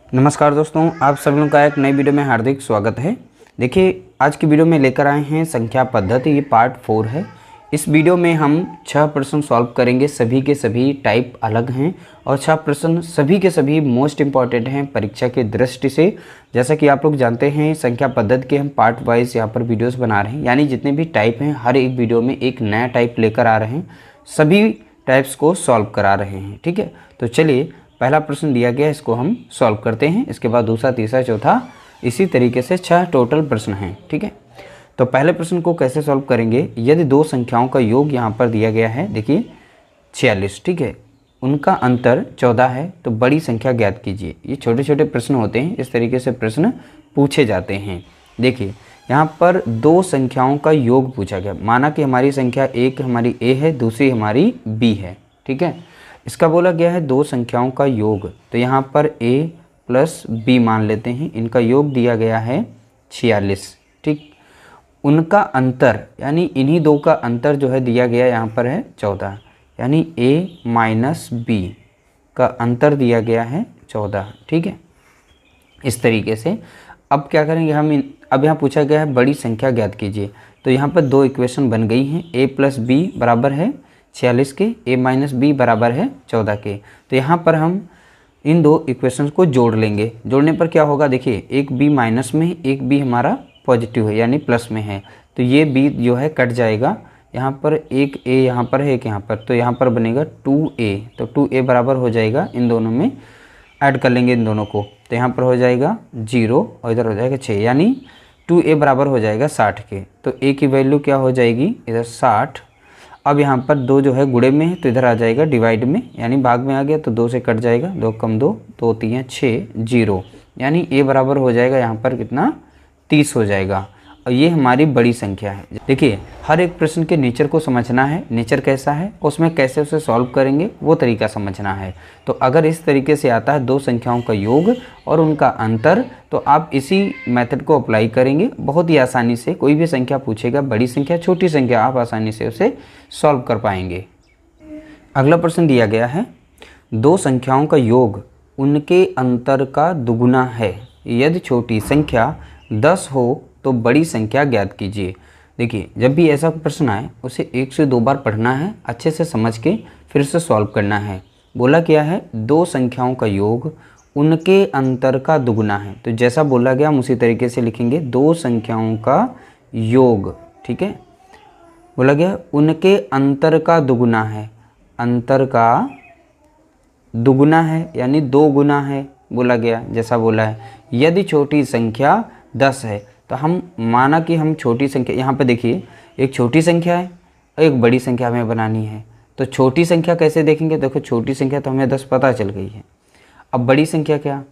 नमस्कार दोस्तों, आप सभी लोगों का एक नई वीडियो में हार्दिक स्वागत है। देखिए, आज की वीडियो में लेकर आए हैं संख्या पद्धति, ये पार्ट 4 है। इस वीडियो में हम 6 प्रश्न सॉल्व करेंगे। सभी के सभी टाइप अलग हैं और 6 प्रश्न सभी के सभी मोस्ट इम्पॉर्टेंट हैं परीक्षा की दृष्टि से। जैसा कि आप लोग जानते हैं, संख्या पद्धति के हम पार्ट वाइज यहाँ पर वीडियोस बना रहे हैं, यानी जितने भी टाइप हैं हर एक वीडियो में एक नया टाइप लेकर आ रहे हैं, सभी टाइप्स को सॉल्व करा रहे हैं। ठीक है, तो चलिए पहला प्रश्न दिया गया, इसको हम सॉल्व करते हैं। इसके बाद दूसरा, तीसरा, चौथा, इसी तरीके से 6 टोटल प्रश्न हैं। ठीक है, तो पहले प्रश्न को कैसे सॉल्व करेंगे। यदि दो संख्याओं का योग यहाँ पर दिया गया है, देखिए 46, ठीक है, उनका अंतर 14 है, तो बड़ी संख्या ज्ञात कीजिए। ये छोटे छोटे प्रश्न होते हैं, इस तरीके से प्रश्न पूछे जाते हैं। देखिए यहाँ पर दो संख्याओं का योग पूछा गया। माना कि हमारी संख्या एक हमारी ए है, दूसरी हमारी बी है। ठीक है, इसका बोला गया है दो संख्याओं का योग, तो यहाँ पर a प्लस बी मान लेते हैं। इनका योग दिया गया है 46। ठीक, उनका अंतर यानी इन्हीं दो का अंतर जो है दिया गया यहाँ पर है 14, यानी a माइनस बी का अंतर दिया गया है 14। ठीक है, इस तरीके से अब क्या करेंगे हम, अब यहाँ पूछा गया है बड़ी संख्या ज्ञात कीजिए। तो यहाँ पर दो इक्वेशन बन गई हैं, a प्लस बी बराबर है 46 के, a माइनस बी बराबर है 14 के। तो यहाँ पर हम इन दो इक्वेशंस को जोड़ लेंगे। जोड़ने पर क्या होगा, देखिए एक b माइनस में है, एक b हमारा पॉजिटिव है यानी प्लस में है, तो ये b जो है कट जाएगा। यहाँ पर एक a यहाँ पर है, एक यहाँ पर, तो यहाँ पर बनेगा 2a, तो 2a बराबर हो जाएगा, इन दोनों में ऐड कर लेंगे इन दोनों को, तो यहाँ पर हो जाएगा 0 और इधर हो जाएगा 6, यानी 2a बराबर हो जाएगा 60 के। तो a की वैल्यू क्या हो जाएगी, इधर 60। अब यहाँ पर दो जो है गुणे में है, तो इधर आ जाएगा डिवाइड में, यानी भाग में आ गया, तो 2 से कट जाएगा, 2 कम 2, 2 3 6, 0, यानी a बराबर हो जाएगा यहाँ पर कितना, 30 हो जाएगा। और ये हमारी बड़ी संख्या है। देखिए हर एक प्रश्न के नेचर को समझना है, नेचर कैसा है, उसमें कैसे उसे सॉल्व करेंगे वो तरीका समझना है। तो अगर इस तरीके से आता है दो संख्याओं का योग और उनका अंतर, तो आप इसी मेथड को अप्लाई करेंगे, बहुत ही आसानी से कोई भी संख्या पूछेगा, बड़ी संख्या छोटी संख्या, आप आसानी से उसे सॉल्व कर पाएंगे। अगला प्रश्न दिया गया है, दो संख्याओं का योग उनके अंतर का दुगुना है, यदि छोटी संख्या 10 हो तो बड़ी संख्या ज्ञात कीजिए। देखिए जब भी ऐसा प्रश्न आए उसे 1 से 2 बार पढ़ना है, अच्छे से समझ के फिर से सॉल्व करना है। बोला क्या है, दो संख्याओं का योग उनके अंतर का दुगुना है, तो जैसा बोला गया हम उसी तरीके से लिखेंगे, दो संख्याओं का योग। ठीक है, बोला गया उनके अंतर का दुगुना है, अंतर का दुगुना है यानी 2 गुना है, बोला गया जैसा बोला है। यदि छोटी संख्या 10 है, तो हम माना कि हम छोटी संख्या, यहाँ पे देखिए एक छोटी संख्या है और एक बड़ी संख्या हमें बनानी है। तो छोटी संख्या कैसे देखेंगे, देखो छोटी संख्या तो हमें 10 पता चल गई है। अब बड़ी संख्या क्या,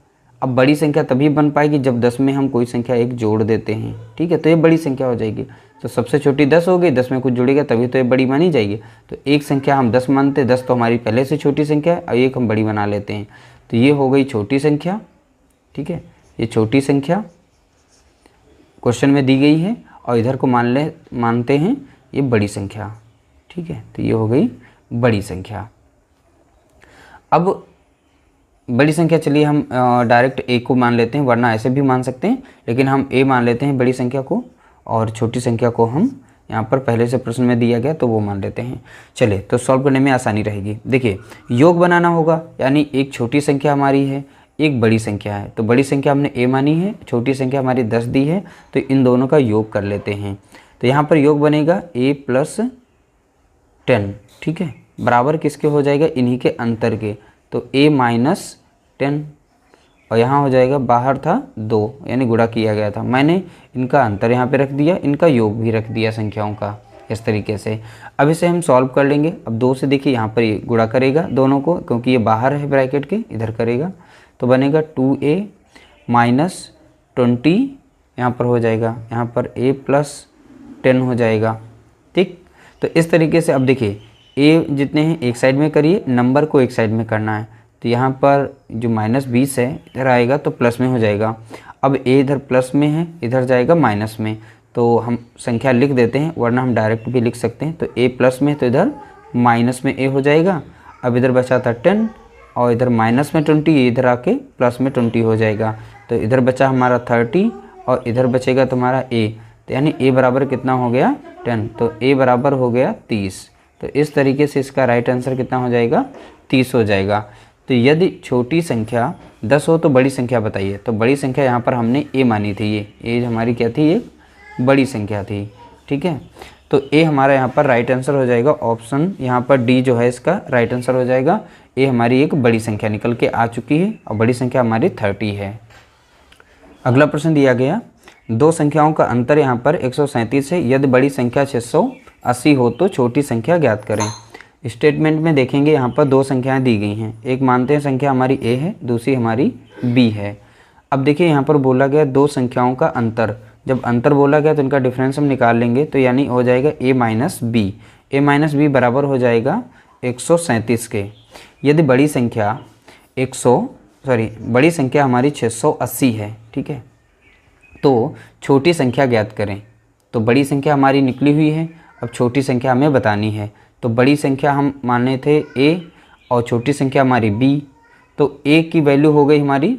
अब बड़ी संख्या तभी बन पाएगी जब 10 में हम कोई संख्या एक जोड़ देते हैं। ठीक है, तो ये बड़ी संख्या हो जाएगी। तो सबसे छोटी 10 हो गई, 10 में कुछ जुड़ेगा तभी तो ये बड़ी मानी जाएगी। तो एक संख्या हम 10 मानते हैं, 10 तो हमारी पहले से छोटी संख्या है, और एक हम बड़ी बना लेते हैं, तो ये हो गई छोटी संख्या। ठीक है, ये छोटी संख्या क्वेश्चन में दी गई है, और इधर को मानते हैं ये बड़ी संख्या। ठीक है, तो ये हो गई बड़ी संख्या। अब बड़ी संख्या चलिए हम डायरेक्ट a को मान लेते हैं, वरना ऐसे भी मान सकते हैं, लेकिन हम a मान लेते हैं बड़ी संख्या को, और छोटी संख्या को हम यहाँ पर पहले से प्रश्न में दिया गया तो वो मान लेते हैं। चलिए, तो सॉल्व करने में आसानी रहेगी। देखिए योग बनाना होगा, यानी एक छोटी संख्या हमारी है, एक बड़ी संख्या है, तो बड़ी संख्या हमने a मानी है, छोटी संख्या हमारी 10 दी है, तो इन दोनों का योग कर लेते हैं। तो यहाँ पर योग बनेगा a प्लस 10। ठीक है, बराबर किसके हो जाएगा, इन्हीं के अंतर के, तो a माइनस 10, और यहाँ हो जाएगा, बाहर था 2 यानी गुणा किया गया था, मैंने इनका अंतर यहाँ पे रख दिया, इनका योग भी रख दिया संख्याओं का, इस तरीके से। अब इसे हम सॉल्व कर लेंगे। अब 2 से देखिए यहाँ पर ये गुणा करेगा दोनों को, क्योंकि ये बाहर है ब्रैकेट के, इधर करेगा, तो बनेगा 2a माइनस 20, यहाँ पर हो जाएगा, यहाँ पर a प्लस 10 हो जाएगा। ठीक, तो इस तरीके से अब देखिए a जितने हैं एक साइड में करिए, नंबर को एक साइड में करना है, तो यहाँ पर जो -20 है इधर आएगा तो प्लस में हो जाएगा। अब a इधर प्लस में है, इधर जाएगा माइनस में, तो हम संख्या लिख देते हैं, वरना हम डायरेक्ट भी लिख सकते हैं। तो a प्लस में, तो इधर माइनस में a हो जाएगा। अब इधर बचा था 10, और इधर माइनस में 20, इधर आके प्लस में 20 हो जाएगा। तो इधर बचा हमारा 30 और इधर बचेगा तुम्हारा a, तो यानी a बराबर कितना हो गया 10, तो a बराबर हो गया 30। तो इस तरीके से इसका राइट आंसर कितना हो जाएगा 30 हो जाएगा। तो यदि छोटी संख्या 10 हो तो बड़ी संख्या बताइए। तो बड़ी संख्या यहाँ पर हमने a मानी थी, ये हमारी क्या थी, ये बड़ी संख्या थी, ठीक है। तो a हमारा यहाँ पर राइट आंसर हो जाएगा, ऑप्शन यहाँ पर डी जो है इसका राइट आंसर हो जाएगा। a हमारी एक बड़ी संख्या निकल के आ चुकी है और बड़ी संख्या हमारी 30 है। अगला प्रश्न दिया गया, दो संख्याओं का अंतर यहाँ पर 137 है, यदि बड़ी संख्या 680 हो तो छोटी संख्या ज्ञात करें। स्टेटमेंट में देखेंगे यहाँ पर दो संख्याएं दी गई हैं, एक मानते हैं संख्या हमारी a है, दूसरी हमारी b है। अब देखिए यहाँ पर बोला गया दो संख्याओं का अंतर, जब अंतर बोला गया तो इनका डिफरेंस हम निकाल लेंगे, तो यानी हो जाएगा a माइनस b बराबर हो जाएगा 137 के। यदि बड़ी संख्या बड़ी संख्या हमारी 680 है, ठीक है, तो छोटी संख्या ज्ञात करें। तो बड़ी संख्या हमारी निकली हुई है, अब छोटी संख्या हमें बतानी है। तो बड़ी संख्या हम माने थे a और छोटी संख्या हमारी b, तो a की वैल्यू हो गई हमारी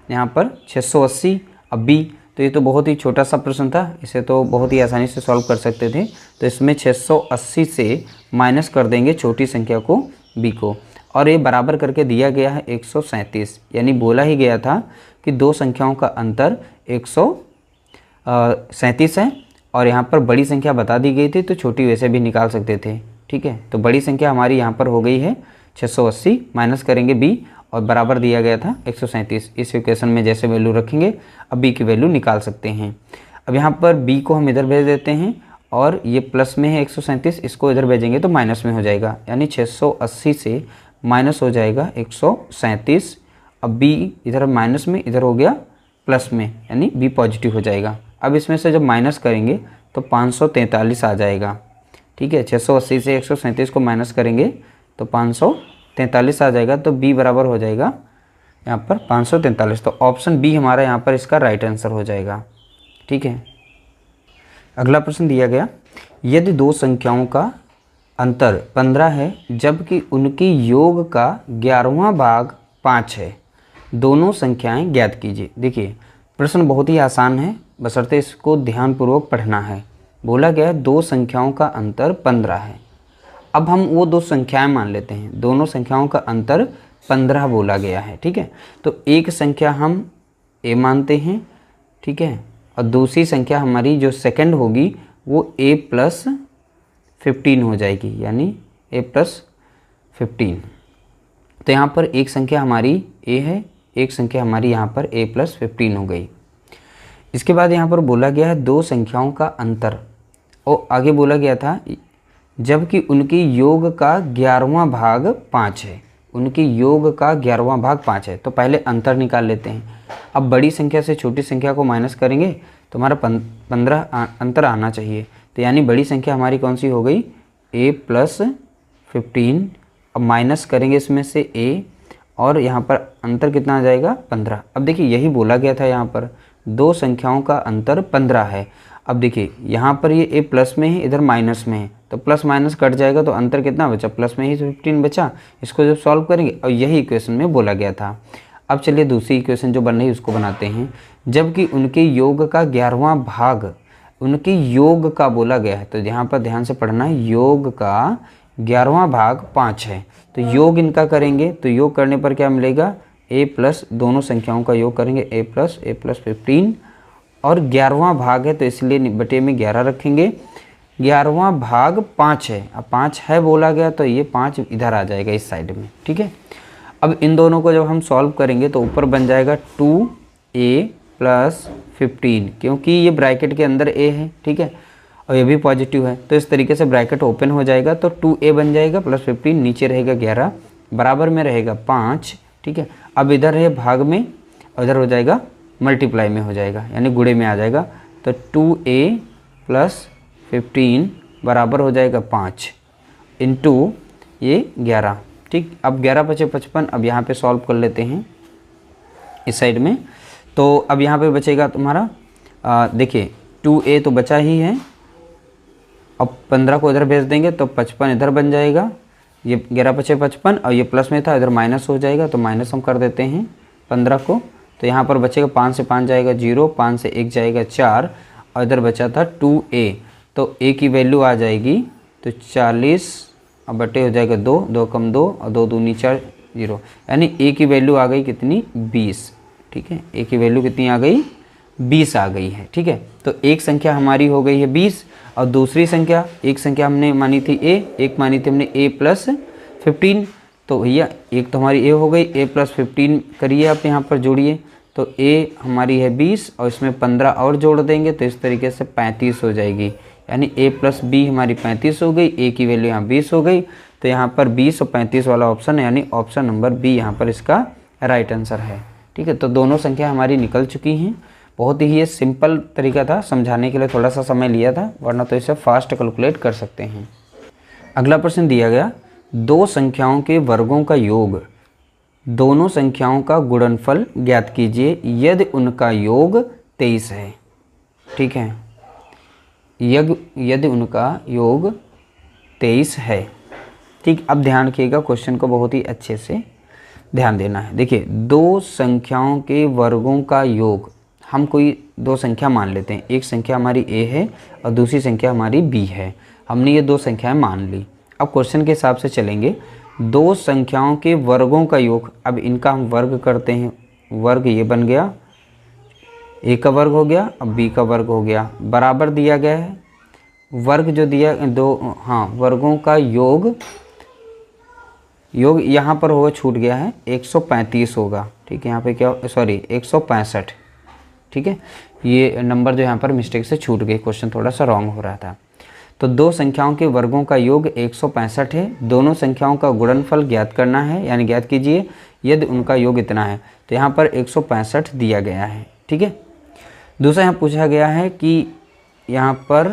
यहाँ पर 680, अब b, तो ये तो बहुत ही छोटा सा प्रश्न था, इसे तो बहुत ही आसानी से सॉल्व कर सकते थे। तो इसमें 680 से माइनस कर देंगे छोटी संख्या को b को, और ये बराबर करके दिया गया है 137, यानी बोला ही गया था कि दो संख्याओं का अंतर 137 है और यहाँ पर बड़ी संख्या बता दी गई थी, तो छोटी वैसे भी निकाल सकते थे, ठीक है। तो बड़ी संख्या हमारी यहाँ पर हो गई है 680, माइनस करेंगे b और बराबर दिया गया था 137। इस इक्वेशन में जैसे वैल्यू रखेंगे अब b की वैल्यू निकाल सकते हैं। अब यहाँ पर b को हम इधर भेज देते हैं और ये प्लस में है 137, इसको इधर भेजेंगे तो माइनस में हो जाएगा, यानी 680 से माइनस हो जाएगा 137। अब b इधर माइनस में, इधर हो गया प्लस में, यानी b पॉजिटिव हो जाएगा। अब इसमें से जब माइनस करेंगे तो 543 आ जाएगा, ठीक है। 680 से 137 को माइनस करेंगे तो 543 आ जाएगा, तो b बराबर हो जाएगा यहाँ पर 543। तो ऑप्शन बी हमारा यहाँ पर इसका राइट आंसर हो जाएगा, ठीक है। अगला प्रश्न दिया गया, यदि दो संख्याओं का अंतर 15 है जबकि उनकी योग का 11वां भाग 5 है, दोनों संख्याएं ज्ञात कीजिए। देखिए प्रश्न बहुत ही आसान है, बशर्ते इसको ध्यानपूर्वक पढ़ना है। बोला गया है दो संख्याओं का अंतर 15 है। अब हम वो दो संख्याएं मान लेते हैं, दोनों संख्याओं का अंतर 15 बोला गया है, ठीक है। तो एक संख्या हम a मानते हैं, ठीक है, और दूसरी संख्या हमारी जो सेकंड होगी वो a प्लस 15 हो जाएगी, यानी a प्लस 15। तो यहाँ पर एक संख्या हमारी a है, एक संख्या हमारी यहाँ पर a प्लस 15 हो गई। इसके बाद यहाँ पर बोला गया है दो संख्याओं का अंतर, और आगे बोला गया था जबकि उनकी योग का 11वां भाग 5 है, उनकी योग का 11वां भाग 5 है। तो पहले अंतर निकाल लेते हैं। अब बड़ी संख्या से छोटी संख्या को माइनस करेंगे तो हमारा 15 अंतर आना चाहिए, तो यानी बड़ी संख्या हमारी कौन सी हो गई a प्लस 15। अब माइनस करेंगे इसमें से a और यहाँ पर अंतर कितना आ जाएगा 15। अब देखिए यही बोला गया था, यहाँ पर दो संख्याओं का अंतर 15 है। अब देखिए यहाँ पर ये a प्लस में है, इधर माइनस में है, तो प्लस माइनस कट जाएगा तो अंतर कितना बचा, प्लस में ही 15 बचा। इसको जब सॉल्व करेंगे और यही इक्वेशन में बोला गया था। अब चलिए दूसरी इक्वेशन जो बन रही है उसको बनाते हैं। जबकि उनके योग का 11वां भाग, उनकी योग का बोला गया है, तो यहाँ पर ध्यान से पढ़ना है, योग का 11वां भाग 5 है। तो योग इनका करेंगे तो योग करने पर क्या मिलेगा, a प्लस, दोनों संख्याओं का योग करेंगे a प्लस 15, और 11वां भाग है तो इसलिए बटे में 11 रखेंगे। 11वां भाग 5 है, अब 5 है बोला गया तो ये 5 इधर आ जाएगा इस साइड में, ठीक है। अब इन दोनों को जब हम सॉल्व करेंगे तो ऊपर बन जाएगा 2a प्लस 15, क्योंकि ये ब्रैकेट के अंदर a है, ठीक है, और ये भी पॉजिटिव है, तो इस तरीके से ब्रैकेट ओपन हो जाएगा। तो 2a बन जाएगा प्लस 15, नीचे रहेगा 11, बराबर में रहेगा 5, ठीक है। अब इधर है भाग में और इधर हो जाएगा मल्टीप्लाई में हो जाएगा, यानी गुणे में आ जाएगा। तो 2a प्लस 15 बराबर हो जाएगा 5 इंटू ये 11, ठीक। अब 11 बचे 55। अब यहाँ पे सॉल्व कर लेते हैं इस साइड में। तो अब यहाँ पे बचेगा तुम्हारा देखिए 2a तो बचा ही है, अब 15 को इधर भेज देंगे तो 55 इधर बन जाएगा, ये 11 पचे 55 और ये प्लस में था, इधर माइनस हो जाएगा तो माइनस हम कर देते हैं 15 को। तो यहाँ पर बचेगा 5 से 5 जाएगा 0, 5 से 1 जाएगा 4 और इधर बचा था 2a। तो a की वैल्यू आ जाएगी तो 40 अब बटे हो जाएगा 2, 2 कम 2 और 2 दूनी 4 0, यानी a की वैल्यू आ गई कितनी 20। ठीक है, a की वैल्यू कितनी आ गई 20 आ गई है। ठीक है, तो एक संख्या हमारी हो गई है 20 और दूसरी संख्या, एक संख्या हमने मानी थी a, एक मानी थी हमने a प्लस 15। तो भैया एक तो हमारी a हो गई, a प्लस 15 करिए आप यहाँ पर जोड़िए। तो a हमारी है 20 और इसमें 15 और जोड़ देंगे तो इस तरीके से 35 हो जाएगी, यानी a प्लस b हमारी 35 हो गई, a की वैल्यू यहाँ 20 हो गई। तो यहाँ पर 20 और 35 वाला ऑप्शन है, यानी ऑप्शन नंबर बी यहाँ पर इसका राइट आंसर है। ठीक है, तो दोनों संख्या हमारी निकल चुकी हैं। बहुत ही ये सिंपल तरीका था, समझाने के लिए थोड़ा सा समय लिया था, वरना तो इसे फास्ट कैलकुलेट कर सकते हैं। अगला प्रश्न दिया गया, दो संख्याओं के वर्गों का योग, दोनों संख्याओं का गुणनफल ज्ञात कीजिए यदि उनका योग 23 है। ठीक है, यदि उनका योग 23 है। ठीक, अब ध्यान रखिएगा, क्वेश्चन को बहुत ही अच्छे से ध्यान देना है। देखिए, दो संख्याओं के वर्गों का योग, हम कोई दो संख्या मान लेते हैं, एक संख्या हमारी a है और दूसरी संख्या हमारी b है। हमने ये दो संख्याएं मान ली। अब क्वेश्चन के हिसाब से चलेंगे, दो संख्याओं के वर्गों का योग, अब इनका हम वर्ग करते हैं। वर्ग ये बन गया, a का वर्ग हो गया, अब b का वर्ग हो गया, बराबर दिया गया है। वर्ग जो दिया दो, हाँ, वर्गों का योग यहाँ पर होगा, छूट गया है, 135 होगा। ठीक है, यहाँ पे क्या, सॉरी 165। ठीक है, ये नंबर जो यहाँ पर मिस्टेक से छूट गई, क्वेश्चन थोड़ा सा रॉन्ग हो रहा था। तो दो संख्याओं के वर्गों का योग 165 है, दोनों संख्याओं का गुणनफल ज्ञात करना है, यानी ज्ञात कीजिए यदि उनका योग इतना है। तो यहाँ पर 165 दिया गया है। ठीक है, दूसरा यहाँ पूछा गया है कि यहाँ पर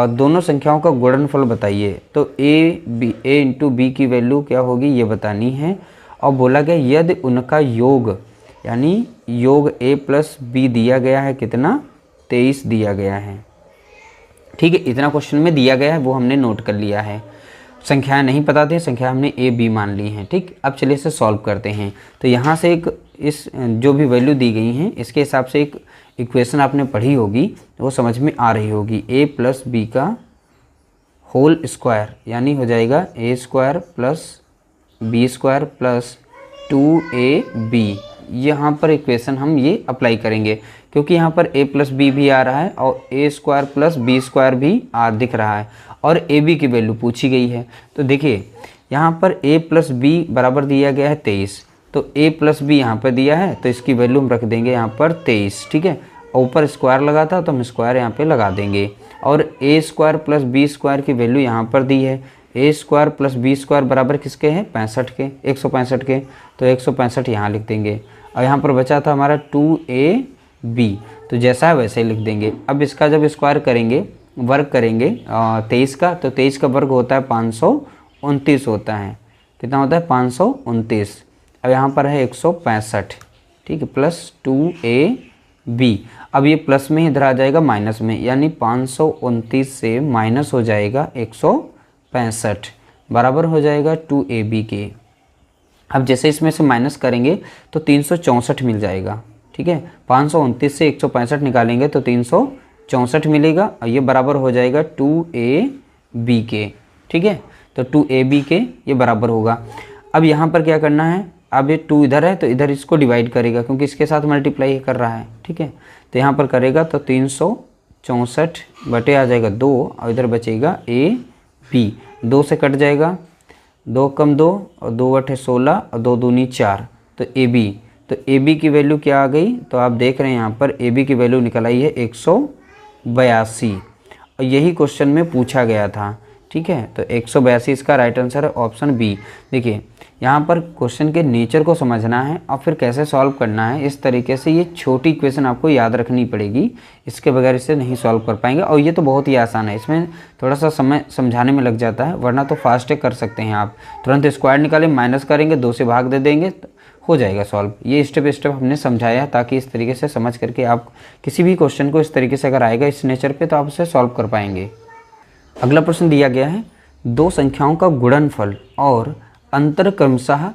दोनों संख्याओं का गुणनफल बताइए। तो a इंटू बी की वैल्यू क्या होगी ये बतानी है, और बोला गया यदि उनका योग, यानी योग a प्लस बी दिया गया है कितना 23 दिया गया है। ठीक है, इतना क्वेश्चन में दिया गया है, वो हमने नोट कर लिया है। संख्याएं नहीं पता थी, संख्या हमने a b मान ली हैं। ठीक, अब चलिए इसे सॉल्व करते हैं। तो यहाँ से एक इस जो भी वैल्यू दी गई हैं इसके हिसाब से एक इक्वेशन आपने पढ़ी होगी, वो समझ में आ रही होगी। a प्लस बी का होल स्क्वायर, यानी हो जाएगा a square plus B square plus 2ab। यहाँ पर इक्वेशन हम ये अप्लाई करेंगे, क्योंकि यहाँ पर a प्लस बी भी आ रहा है और a square plus B square भी दिख रहा है और ab की वैल्यू पूछी गई है। तो देखिए, यहाँ पर a प्लस बी बराबर दिया गया है 23, तो a प्लस बी यहाँ पर दिया है तो इसकी वैल्यू हम रख देंगे यहाँ पर 23। ठीक है, ऊपर स्क्वायर लगा था तो हम स्क्वायर यहाँ पे लगा देंगे, और a square plus B square की वैल्यू यहाँ पर दी है। a square plus B square बराबर किसके हैं 65 के, 165 के, तो 165 यहाँ लिख देंगे। और यहाँ पर बचा था हमारा 2ab, तो जैसा है वैसे ही लिख देंगे। अब इसका जब स्क्वायर करेंगे, वर्ग करेंगे 23 का, तो 23 का वर्ग होता है 529 होता है। कितना होता है 529। अब यहाँ पर है 165। ठीक है, प्लस 2ab। अब ये प्लस में इधर आ जाएगा माइनस में, यानी 529 से माइनस हो जाएगा 165, बराबर हो जाएगा 2ab के। अब जैसे इसमें से माइनस करेंगे तो 364 मिल जाएगा। ठीक है, 529 से 165 निकालेंगे तो 364 मिलेगा और ये बराबर हो जाएगा 2ab के। ठीक है, तो 2ab के ये बराबर होगा। अब यहाँ पर क्या करना है, अब ये 2 इधर है तो इधर इसको डिवाइड करेगा, क्योंकि इसके साथ मल्टीप्लाई कर रहा है। ठीक है, तो यहाँ पर करेगा तो 364 बटे आ जाएगा 2 और इधर बचेगा ab, 2 से कट जाएगा, 2 कम 2 और 2 बटे 16 और 2 दूनी 4, तो ab। तो ab की वैल्यू क्या आ गई, तो आप देख रहे हैं यहाँ पर ab की वैल्यू निकल आई है 182, और यही क्वेश्चन में पूछा गया था। ठीक है, तो 182 इसका राइट आंसर है, ऑप्शन बी। देखिए, यहाँ पर क्वेश्चन के नेचर को समझना है और फिर कैसे सॉल्व करना है। इस तरीके से ये छोटी इक्वेशन आपको याद रखनी पड़ेगी, इसके बगैर इसे नहीं सॉल्व कर पाएंगे। और ये तो बहुत ही आसान है, इसमें थोड़ा सा समय समझाने में लग जाता है, वरना तो फास्ट कर सकते हैं आप। तुरंत स्क्वायर निकालें, माइनस करेंगे, 2 से भाग दे देंगे, हो जाएगा सॉल्व। ये स्टेप स्टेप हमने समझाया है ताकि इस तरीके से समझ करके आप किसी भी क्वेश्चन को इस तरीके से अगर आएगा इस नेचर पे तो आप उसे सॉल्व कर पाएंगे। अगला प्रश्न दिया गया है, दो संख्याओं का गुणनफल और अंतर क्रमशः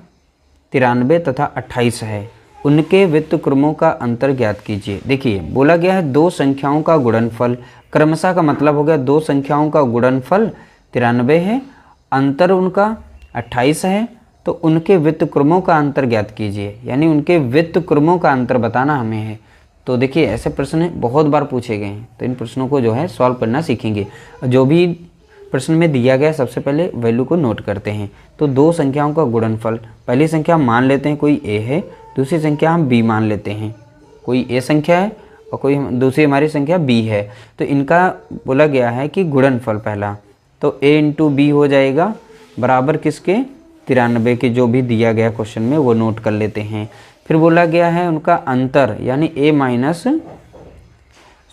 93 तथा 28 है, उनके व्युत्क्रमों का अंतर ज्ञात कीजिए। देखिए बोला गया है दो संख्याओं का गुणनफल, क्रमशः का मतलब हो गया दो संख्याओं का गुणनफल 93 है, अंतर उनका 28 है, तो उनके व्युत्क्रमों का अंतर ज्ञात कीजिए, यानी उनके व्युत्क्रमों का अंतर बताना हमें है। तो देखिए ऐसे प्रश्न बहुत बार पूछे गए हैं, तो इन प्रश्नों को जो है सॉल्व करना सीखेंगे। जो भी प्रश्न में दिया गया सबसे पहले वैल्यू को नोट करते हैं। तो दो संख्याओं का गुणनफल, पहली संख्या हम मान लेते हैं कोई a है, दूसरी संख्या हम b मान लेते हैं, कोई a संख्या है और कोई दूसरी हमारी संख्या b है। तो इनका बोला गया है कि गुणनफल पहला, तो a इंटू बी हो जाएगा बराबर किसके 93 के, जो भी दिया गया क्वेश्चन में वो नोट कर लेते हैं। फिर बोला गया है उनका अंतर यानी a माइनस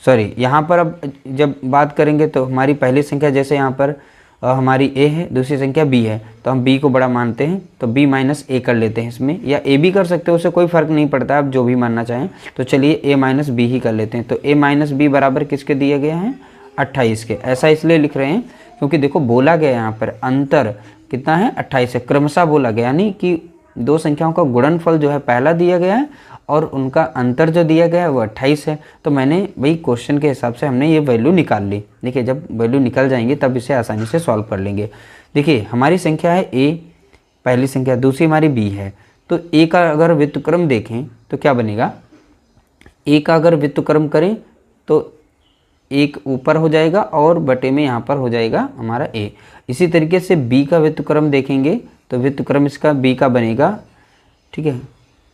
यहाँ पर अब जब बात करेंगे तो हमारी पहली संख्या जैसे यहाँ पर हमारी a है, दूसरी संख्या b है, तो हम b को बड़ा मानते हैं तो b माइनस a कर लेते हैं इसमें, या a भी कर सकते हो, उससे कोई फ़र्क नहीं पड़ता, आप जो भी मानना चाहें। तो चलिए a माइनस बी ही कर लेते हैं। तो a माइनस बी बराबर किसके दिया गया है 28 के। ऐसा इसलिए लिख रहे हैं क्योंकि देखो बोला गया यहाँ पर अंतर कितना है 28 है, क्रमशः बोला गया, यानी कि दो संख्याओं का गुणनफल जो है पहला दिया गया है और उनका अंतर जो दिया गया है वो 28 है। तो मैंने वही क्वेश्चन के हिसाब से हमने ये वैल्यू निकाल ली। देखिए जब वैल्यू निकल जाएंगे तब इसे आसानी से सॉल्व कर लेंगे। देखिए हमारी संख्या है a पहली संख्या, दूसरी हमारी b है, तो a का अगर व्युत्क्रम देखें तो क्या बनेगा, a का अगर व्युत्क्रम करें तो एक ऊपर हो जाएगा और बटे में यहाँ पर हो जाएगा हमारा a। इसी तरीके से b का व्युत्क्रम देखेंगे तो व्युत्क्रम इसका b का बनेगा, ठीक है,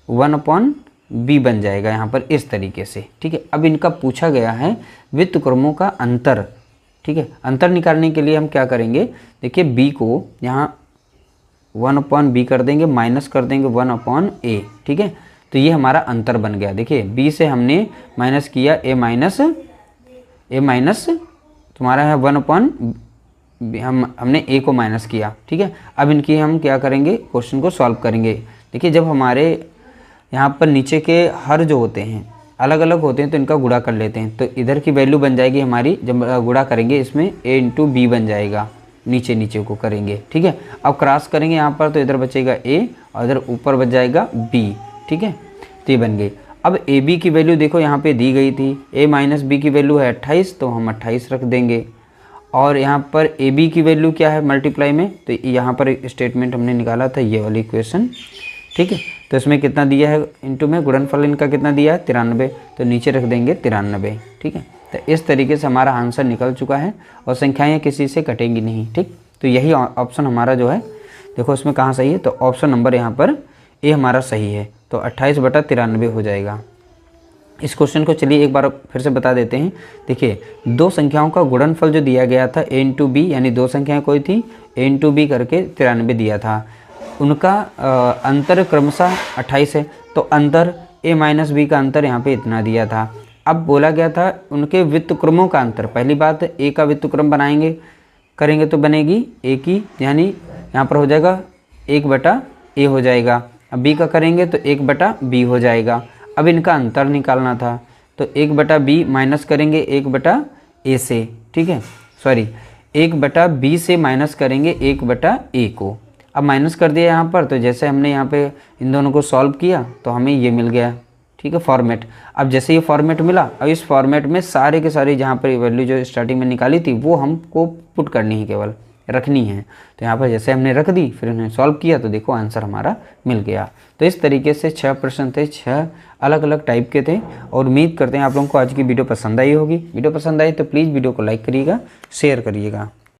1/b बन जाएगा यहाँ पर इस तरीके से, ठीक है। अब इनका पूछा गया है व्युत्क्रमों का अंतर, ठीक है। अंतर निकालने के लिए हम क्या करेंगे, देखिए b को यहाँ 1/b कर देंगे, माइनस कर देंगे 1/a, ठीक है। तो ये हमारा अंतर बन गया। देखिए b से हमने माइनस किया a माइनस तुम्हारा है 1/b, हमने a को माइनस किया, ठीक है। अब इनकी हम क्या करेंगे, क्वेश्चन को सॉल्व करेंगे। देखिए जब हमारे यहाँ पर नीचे के हर जो होते हैं अलग अलग होते हैं तो इनका गुणा कर लेते हैं, तो इधर की वैल्यू बन जाएगी हमारी, जब गुणा करेंगे इसमें a इंटू बी बन जाएगा, नीचे को करेंगे, ठीक है। अब क्रॉस करेंगे यहाँ पर तो इधर बचेगा a और इधर ऊपर बच जाएगा b, ठीक है। तो ये बन गई। अब ए बी की वैल्यू देखो यहाँ पे दी गई थी, a माइनस बी की वैल्यू है 28, तो हम 28 रख देंगे। और यहाँ पर ए बी की वैल्यू क्या है मल्टीप्लाई में, तो यहाँ पर एक स्टेटमेंट हमने निकाला था ये वाली इक्वेशन, ठीक है। तो इसमें कितना दिया है इंटू में गुणनफल इनका कितना दिया है 93, तो नीचे रख देंगे 93, ठीक है। तो इस तरीके से हमारा आंसर निकल चुका है और संख्याएँ किसी से कटेंगी नहीं, ठीक। तो यही ऑप्शन हमारा जो है, देखो इसमें कहाँ सही है, तो ऑप्शन नंबर यहाँ पर ए हमारा सही है, तो 28/93 हो जाएगा। इस क्वेश्चन को चलिए एक बार फिर से बता देते हैं। देखिए दो संख्याओं का गुणनफल जो दिया गया था a इंटू बी, यानी दो संख्याएं कोई थी a इंटू बी करके 93 दिया था, उनका अंतर क्रमशः 28 है, तो अंतर a माइनस बी का अंतर यहाँ पे इतना दिया था। अब बोला गया था उनके व्युत्क्रमों का अंतर, पहली बात a का व्युत्क्रम बनाएंगे करेंगे तो बनेगी a की, यानी यहाँ पर हो जाएगा 1/a हो जाएगा। अब b का करेंगे तो 1/b हो जाएगा। अब इनका अंतर निकालना था, तो 1/b माइनस करेंगे 1/a से, ठीक है, 1/b से माइनस करेंगे 1/a को। अब माइनस कर दिया यहाँ पर, तो जैसे हमने यहाँ पे इन दोनों को सॉल्व किया तो हमें ये मिल गया, ठीक है, फॉर्मेट। अब जैसे ये फॉर्मेट मिला, अब इस फॉर्मेट में सारे के सारे जहाँ पर वैल्यू जो स्टार्टिंग में निकाली थी वो हमको पुट करनी है, केवल रखनी है। तो यहाँ पर जैसे हमने रख दी, फिर हमने सॉल्व किया तो देखो आंसर हमारा मिल गया। तो इस तरीके से 6 प्रश्न थे, 6 अलग अलग टाइप के थे, और उम्मीद करते हैं आप लोगों को आज की वीडियो पसंद आई होगी। वीडियो पसंद आई तो प्लीज़ वीडियो को लाइक करिएगा, शेयर करिएगा।